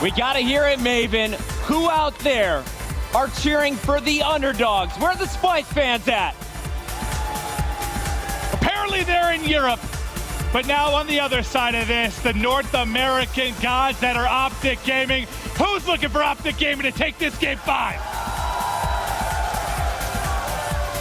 We gotta hear it, Maven. Who out there are cheering for the underdogs? Where are the Splyce fans at? Apparently they're in Europe. But now on the other side of this, the North American gods that are Optic Gaming. Who's looking for Optic Gaming to take this game 5?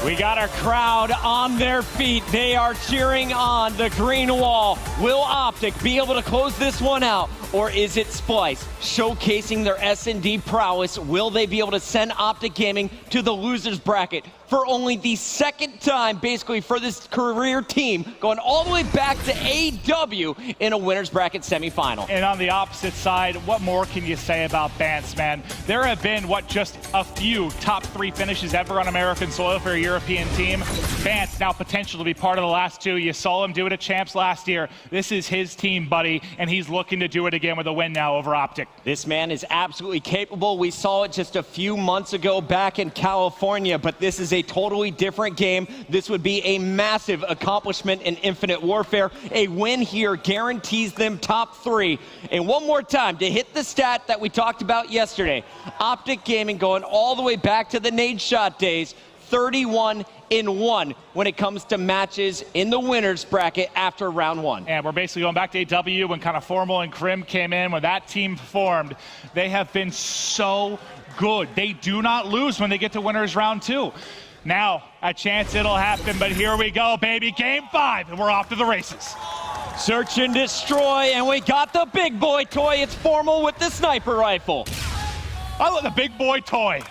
We got our crowd on their feet. They are cheering on the green wall. Will Optic be able to close this one out? Or is it Splyce showcasing their S&D prowess? Will they be able to send Optic Gaming to the losers bracket for only the second time, basically, for this career team, going all the way back to AW in a winners bracket semifinal? And on the opposite side, what more can you say about Bance, man? There have been, just a few top 3 finishes ever on American soil for a European team. Bance now potential to be part of the last 2. You saw him do it at Champs last year. This is his team, buddy, and he's looking to do it again with a win now over Optic. This man is absolutely capable. We saw it just a few months ago back in California, but this is a totally different game. This would be a massive accomplishment in Infinite Warfare. A win here guarantees them top 3. And one more time, to hit the stat that we talked about yesterday, Optic Gaming going all the way back to the nade shot days, 31-1 when it comes to matches in the winners bracket after round 1. And we're basically going back to AW when kind of Formal and Krim came in. When that team formed, they have been so good. They do not lose when they get to winners round 2. Now, a chance it'll happen, but here we go, baby. Game 5, and we're off to the races. Search and destroy, and we got the big boy toy. It's Formal with the sniper rifle. I love the big boy toy.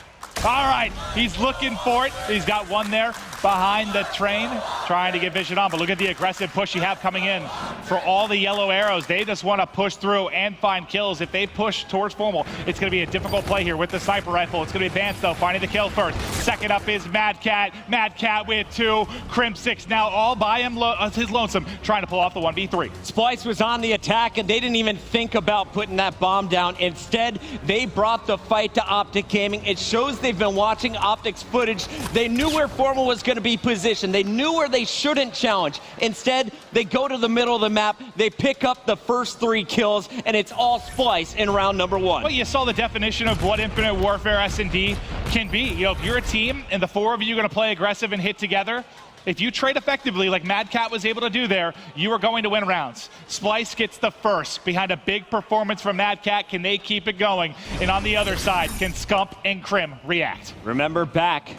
All right, he's looking for it. He's got one there behind the train, trying to get vision on, but look at the aggressive push you have coming in. For all the yellow arrows, they just want to push through and find kills. If they push towards Formal, it's going to be a difficult play here with the sniper rifle. It's going to be Bance, though, finding the kill first. Second up is Mad Cat. Mad Cat with 2. Krim 6 now all by him, his lonesome, trying to pull off the 1v3. Splyce was on the attack, and they didn't even think about putting that bomb down. Instead, they brought the fight to Optic Gaming. It shows they've been watching Optic's footage. They knew where Formal was going to be positioned. They knew where they shouldn't challenge. Instead, they go to the middle of the map, they pick up the first 3 kills, and it's all Splyce in round number 1. Well, you saw the definition of what Infinite Warfare S&D can be. You know, if you're a team and the 4 of you are going to play aggressive and hit together, if you trade effectively like Mad Cat was able to do there, you are going to win rounds. Splyce gets the first behind a big performance from Mad Cat. Can they keep it going? And on the other side, can Scump and Krim react? Remember back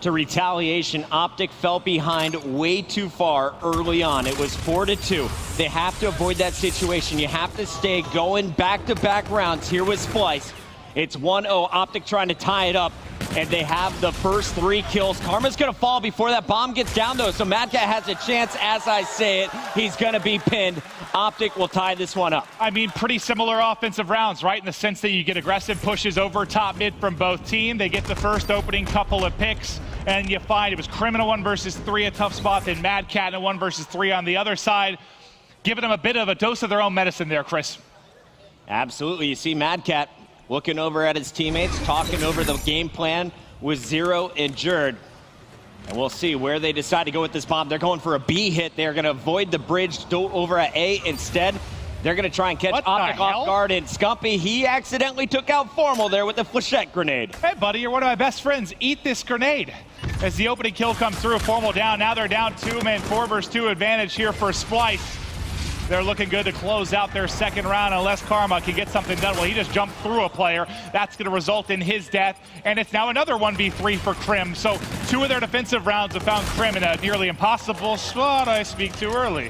to retaliation, Optic fell behind way too far early on. It was 4-2. They have to avoid that situation. You have to stay going back-to-back rounds here with Splyce. It's 1-0, Optic trying to tie it up, and they have the first 3 kills. Karma's gonna fall before that bomb gets down, though, so Mad Cat has a chance. As I say it, he's gonna be pinned. Optic will tie this one up. I mean, pretty similar offensive rounds, right? In the sense that you get aggressive pushes over top mid from both teams. They get the first opening couple of picks, and you find it was Krim in a 1 versus 3, a tough spot, then Mad Cat in a 1 versus 3 on the other side. Giving them a bit of a dose of their own medicine there, Chris. Absolutely. You see Mad Cat looking over at his teammates, talking over the game plan with Zero and Jerd. And we'll see where they decide to go with this bomb. They're going for a B hit. They're going to avoid the bridge over at A. Instead, they're going to try and catch Optic off guard. And Scumpy, he accidentally took out Formal there with the flechette grenade. Hey, buddy, you're one of my best friends. Eat this grenade. As the opening kill comes through, Formal down. Now they're down 2 men, 4 versus 2 advantage here for Splyce. They're looking good to close out their second round unless Karma can get something done. Well, he just jumped through a player. That's going to result in his death. And it's now another 1v3 for Krim. So 2 of their defensive rounds have found Krim in a nearly impossible spot. I speak too early.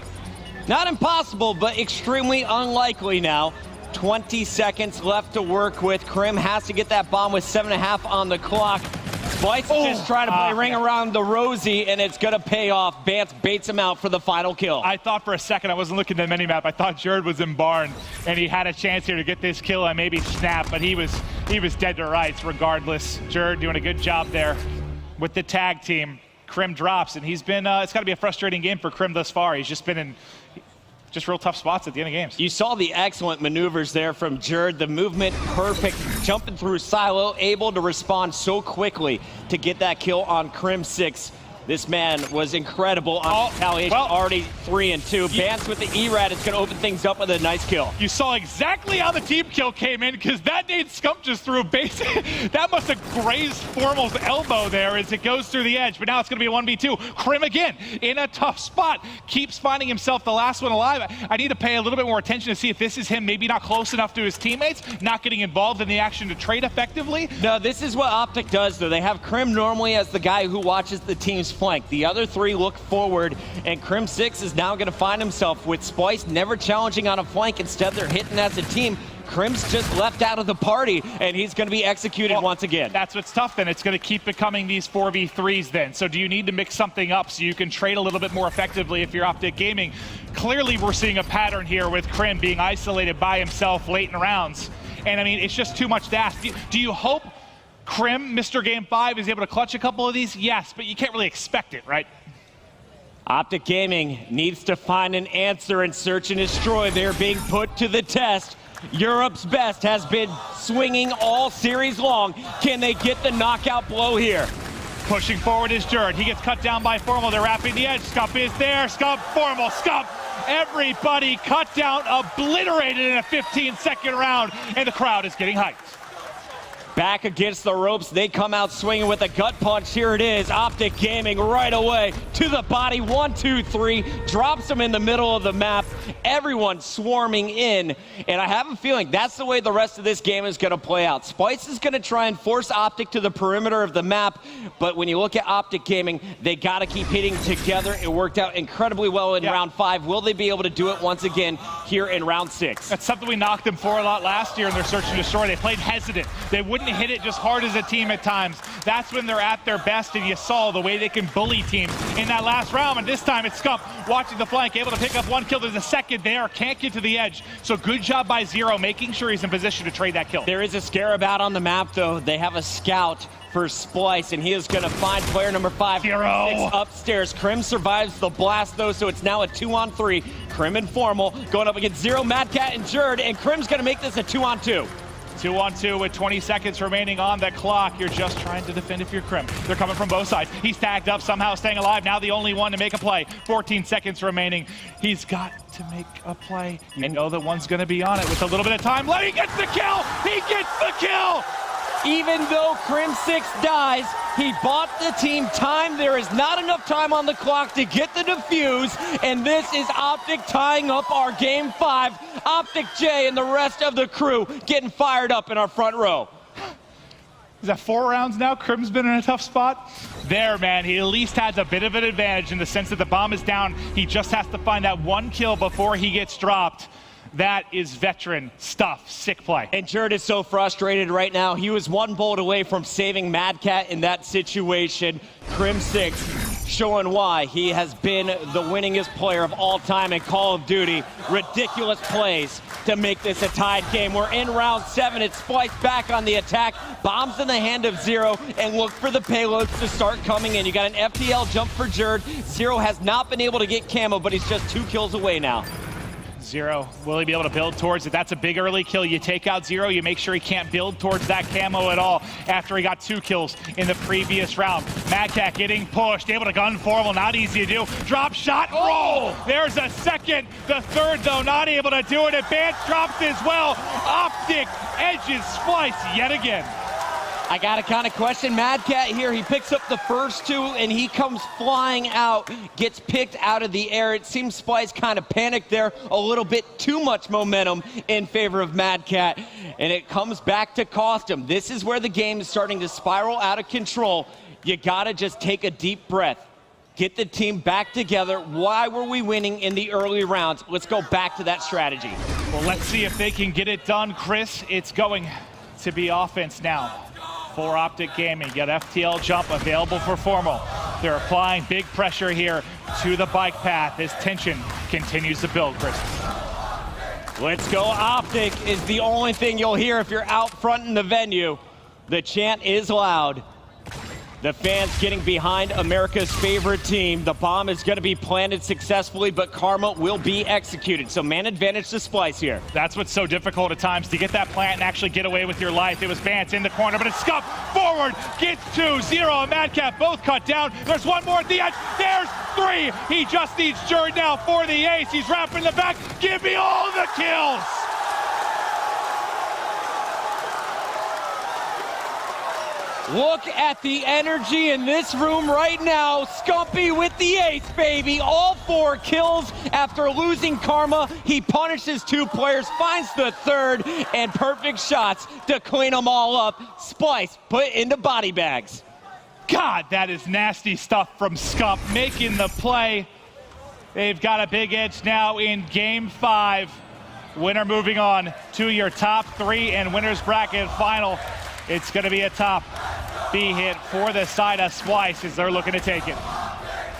Not impossible, but extremely unlikely now. 20 seconds left to work with. Krim has to get that bomb with 7.5 on the clock. Splyce just trying to play ring around the rosy, and it's going to pay off. Bance baits him out for the final kill. I thought for a second, I wasn't looking at the minimap, I thought Jerd was in barn, and he had a chance here to get this kill and maybe snap, but he was dead to rights regardless. Jerd doing a good job there with the tag team. Krim drops, and he's been, it's got to be a frustrating game for Krim thus far. He's just been in real tough spots at the end of games. You saw the excellent maneuvers there from Jerd. The movement perfect, jumping through silo, able to respond so quickly to get that kill on Krim 6. This man was incredible on retaliation, already 3-2. Bance with the E-Rad is going to open things up with a nice kill. You saw exactly how the team kill came in, because that Nate Scump just threw a base. That must have grazed Formal's elbow there as it goes through the edge, but now it's going to be a 1v2. Krim again in a tough spot, keeps finding himself the last one alive. I need to pay a little bit more attention to see if this is him maybe not close enough to his teammates, not getting involved in the action to trade effectively. No, this is what Optic does, though. They have Krim normally as the guy who watches the team's flank. The other three look forward, and Krim 6 is now going to find himself with Splyce never challenging on a flank. Instead, they're hitting as a team. Krim's just left out of the party, and he's going to be executed once again. That's what's tough then. It's going to keep becoming these 4v3s then. So do you need to mix something up so you can trade a little bit more effectively if you're Optic Gaming? Clearly, we're seeing a pattern here with Krim being isolated by himself late in rounds. And I mean, it's just too much to ask. Do you hope Krim, Mr. Game 5, is able to clutch a couple of these? Yes, but you can't really expect it, right? Optic Gaming needs to find an answer and search and destroy. They're being put to the test. Europe's best has been swinging all series long. Can they get the knockout blow here? Pushing forward is Jerd. He gets cut down by Formal. They're wrapping the edge. Scump is there. Scump, Formal, Scump. Everybody cut down, obliterated in a 15-second round, and the crowd is getting hyped. Back against the ropes, they come out swinging with a gut punch. Here it is, Optic Gaming right away to the body. 1, 2, 3, drops him in the middle of the map. Everyone swarming in, and I have a feeling that's the way the rest of this game is going to play out. Splyce is going to try and force Optic to the perimeter of the map, but when you look at Optic Gaming, they got to keep hitting together. It worked out incredibly well in round 5. Will they be able to do it once again here in round 6? That's something we knocked them for a lot last year in their search and destroy. They played hesitant. They wouldn't hit it just hard as a team at times. That's when they're at their best, and you saw the way they can bully teams in that last round. And this time it's Scump watching the flank, able to pick up one kill. There's a second there, can't get to the edge. So good job by Zero, making sure he's in position to trade that kill. There is a Scarab out on the map, though. They have a scout for Splyce, and he is going to find player number 5. Zero. 6 upstairs. Krim survives the blast, though, so it's now a 2-on-3. Krim and Formal going up against Zero, Mad Cat, and Jerd, and Krim's going to make this a 2-on-2. 2-on-2 with 20 seconds remaining on the clock. You're just trying to defend if you're Krim. They're coming from both sides. He's tagged up, somehow staying alive. Now the only one to make a play. 14 seconds remaining. He's got to make a play. You know that one's going to be on it with a little bit of time left. He gets the kill! He gets the kill! Even though Krim 6 dies, he bought the team time. There is not enough time on the clock to get the defuse, and this is Optic tying up our game 5. Optic J and the rest of the crew getting fired up in our front row. Is that 4 rounds now? Krim's been in a tough spot. There, man, he at least has a bit of an advantage in the sense that the bomb is down. He just has to find that one kill before he gets dropped. That is veteran stuff. Sick play. And Jerd is so frustrated right now. He was one bullet away from saving Mad Cat in that situation. Krim 6 showing why he has been the winningest player of all time in Call of Duty. Ridiculous plays to make this a tied game. We're in round 7. It's Splyce back on the attack. Bombs in the hand of Zero, and look for the payloads to start coming in. You got an FTL jump for Jerd. Zero has not been able to get camo, but he's just 2 kills away now. Zero, will he be able to build towards it? That's a big early kill. You take out Zero, you make sure he can't build towards that camo at all after he got 2 kills in the previous round. Mad Cat getting pushed, able to gun Formal, not easy to do. Drop shot, roll! There's a second. The third, though, not able to do it. Advance drops as well. Optic edges Splyce yet again. I got to kind of question Mad Cat here. He picks up the first 2, and he comes flying out, gets picked out of the air. It seems Splyce kind of panicked there, a little bit too much momentum in favor of Mad Cat, and it comes back to cost him. This is where the game is starting to spiral out of control. You got to just take a deep breath. Get the team back together. Why were we winning in the early rounds? Let's go back to that strategy. Well, let's see if they can get it done, Chris. It's going to be offense now for Optic Gaming. You got FTL jump available for Formal. They're applying big pressure here to the bike path as tension continues to build, Chris. Let's go Optic is the only thing you'll hear if you're out front in the venue. The chant is loud. The fans getting behind America's favorite team. The bomb is going to be planted successfully, but Karma will be executed. So man advantage to Splyce here. That's what's so difficult at times, to get that plant and actually get away with your life. It was Vance in the corner, but it's Scump forward, gets 2, 0, and Madcap both cut down. There's one more at the edge. There's 3. He just needs Jerd now for the ace. He's wrapping the back. Give me all the kills. Look at the energy in this room right now. Scumpy with the ace, baby. All 4 kills after losing Karma. He punishes 2 players, finds the 3rd, and perfect shots to clean them all up. Splyce put into body bags. God, that is nasty stuff from Scump, making the play. They've got a big edge now in Game 5. Winner moving on to your top 3 and winners bracket final. It's going to be a top B hit for the side of Splyce as they're looking to take it.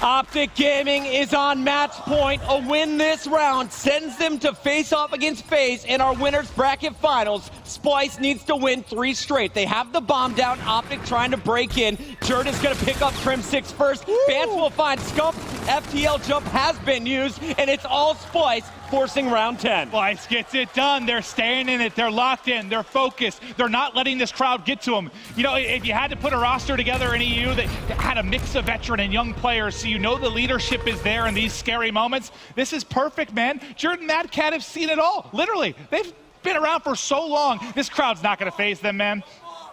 Optic Gaming is on match point. A win this round sends them to face off against FaZe in our winners bracket finals. Splyce needs to win 3 straight. They have the bomb down. Optic trying to break in. Jerd is going to pick up Trim 6 first. Vance will find Scump. FTL jump has been used, and it's all Splyce forcing round 10. Splyce gets it done. They're staying in it. They're locked in. They're focused. They're not letting this crowd get to them. You know, if you had to put a roster together in EU that had a mix of veteran and young players, so you know the leadership is there in these scary moments, this is perfect, man. Jerd and Madcat have seen it all. Literally. They've been around for so long. This crowd's not going to faze them, man.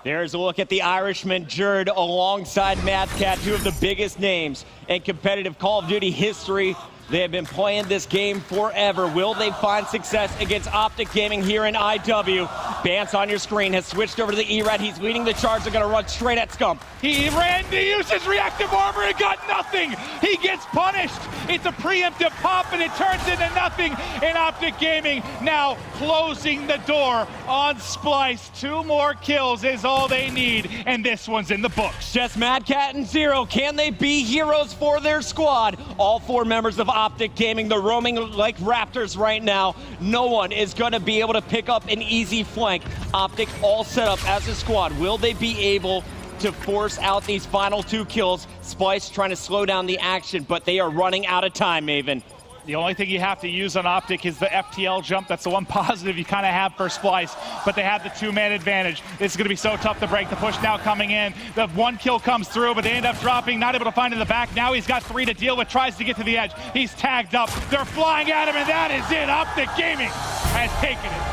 There's a look at the Irishman, Jerd, alongside Madcat, 2 of the biggest names in competitive Call of Duty history. They have been playing this game forever. Will they find success against Optic Gaming here in IW? Vance on your screen has switched over to the E-Red. He's leading the charge. They're going to run straight at Scump. He ran to use his reactive armor and got nothing. He gets punished. It's a preemptive pop and it turns into nothing. And Optic Gaming now closing the door on Splyce. 2 more kills is all they need, and this one's in the books. Just Madcat and Zero. Can they be heroes for their squad? All 4 members of Optic Gaming, they're roaming like raptors right now. No one is going to be able to pick up an easy flank. Optic all set up as a squad. Will they be able to force out these final 2 kills? Splyce trying to slow down the action, but they are running out of time, Maven. The only thing you have to use on Optic is the FTL jump. That's the one positive you kind of have for Splyce, but they have the 2-man advantage. This is going to be so tough to break. The push now coming in. The 1 kill comes through, but they end up dropping, not able to find in the back. Now he's got 3 to deal with, tries to get to the edge. He's tagged up. They're flying at him, and that is it. Optic Gaming has taken it.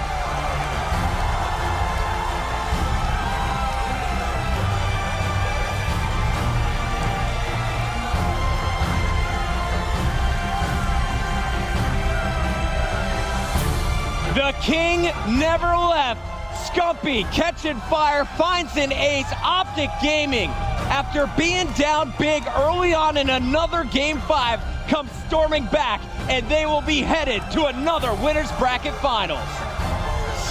The king never left. Scumpy catching fire, finds an ace. Optic Gaming, after being down big early on in another Game 5, comes storming back, and they will be headed to another winners bracket finals.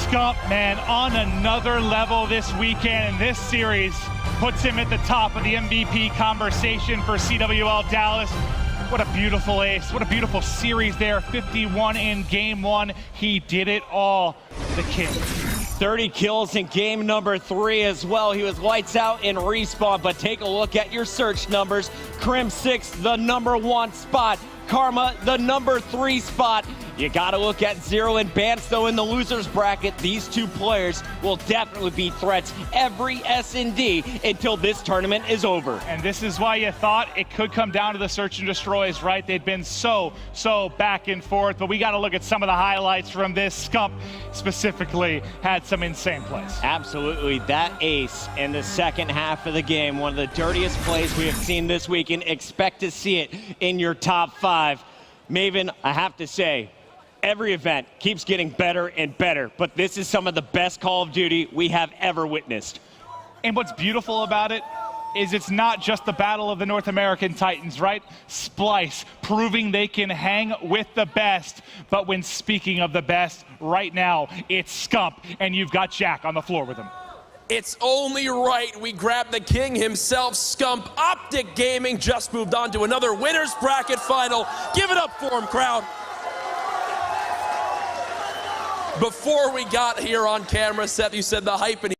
Scump, man, on another level this weekend, and this series puts him at the top of the MVP conversation for CWL Dallas. What a beautiful ace. What a beautiful series there. 51 in Game 1. He did it all. The king. 30 kills in game number 3 as well. He was lights out in respawn, but take a look at your search numbers. Crim 6, the number 1 spot. Karma, the number 3 spot. You gotta look at Zero and Vance, though, in the losers bracket. These 2 players will definitely be threats every S&D until this tournament is over. And this is why you thought it could come down to the search and destroys, right? They'd been so back and forth, but we gotta look at some of the highlights from this. Scump specifically had some insane plays. Absolutely. That ace in the second half of the game, one of the dirtiest plays we have seen this weekend. Expect to see it in your top 5. Maven, I have to say, every event keeps getting better and better, but this is some of the best Call of Duty we have ever witnessed. And what's beautiful about it is it's not just the battle of the North American Titans, right? Splyce proving they can hang with the best. But when speaking of the best, right now, it's Scump, and you've got Jack on the floor with him. It's only right we grab the king himself, Scump. Optic Gaming just moved on to another winners bracket final. Give it up for him, crowd. Before we got here on camera, Seth, you said the hype and